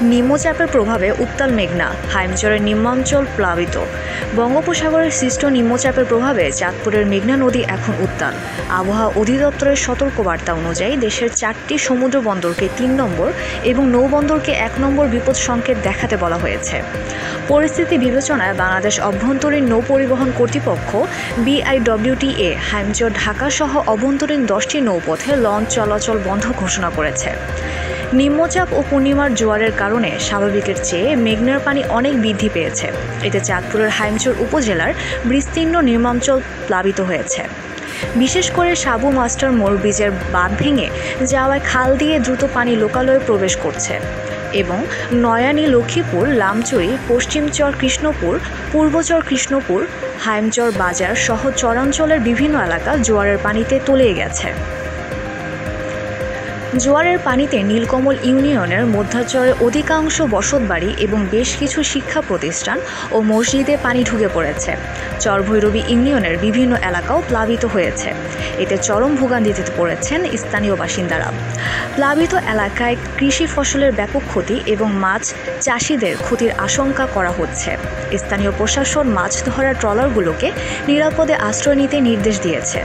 নিম্নচাপের প্রভাবে উত্তাল মেঘনা, হাইমচরের নিম্নাঞ্চল প্লাবিত। বঙ্গোপসাগরের সৃষ্ট নিম্নচাপের প্রভাবে চাঁদপুরের মেঘনা নদী এখন উত্তাল। আবহাওয়া অধিদপ্তরের সতর্কবার্তা অনুযায়ী দেশের 4টি সমুদ্র বন্দরকে 3 নম্বর এবং নৌবন্দরকে 1 নম্বর বিপদ সংকেত দেখাতে বলা হয়েছে। পরিস্থিতি বিবেচনায় বাংলাদেশ অভ্যন্তরীণ নৌ পরিবহন কর্তৃপক্ষ BIWTA হাইমচর ঢাকা সহ অভ্যন্তরীণ 10টি নৌপথে লঞ্চ চলাচল বন্ধ ঘোষণা করেছে। নিম্নচাপ ও পূর্ণিমার জোয়ারের কারণে স্বাভাবিকের চেয়ে মেঘনার পানি অনেক বৃদ্ধি পেয়েছে। এতে চাঁদপুরের হাইমচর উপজেলার বিস্তীর্ণ নিম্নাঞ্চল প্লাবিত হয়েছে। বিশেষ করে সাবু মাস্টার মোড় ব্রিজের বাঁধ ভেঙে যাওয়ায় খাল দিয়ে দ্রুত পানি লোকালয়ে প্রবেশ করছে এবং নয়ানী, লক্ষ্মীপুর, লামচুরি, পশ্চিমচর কৃষ্ণপুর, পূর্বচর কৃষ্ণপুর, হাইমচর বাজার সহ চরাঞ্চলের বিভিন্ন এলাকা জোয়ারের পানিতে তলিয়ে গেছে। জোয়ারের পানিতে নীলকমল ইউনিয়নের মধ্যাচরের অধিকাংশ বসতবাড়ি এবং বেশ কিছু শিক্ষা প্রতিষ্ঠান ও মসজিদে পানি ঢুকে পড়েছে। চরভৈরবী ইউনিয়নের বিভিন্ন এলাকাও প্লাবিত হয়েছে। এতে চরম ভোগান্তিতে পড়েছেন স্থানীয় বাসিন্দারা। প্লাবিত এলাকায় কৃষি ফসলের ব্যাপক ক্ষতি এবং মাছ চাষিদের ক্ষতির আশঙ্কা করা হচ্ছে। স্থানীয় প্রশাসন মাছ ধরার ট্রলারগুলোকে নিরাপদে আশ্রয় নিতে নির্দেশ দিয়েছে।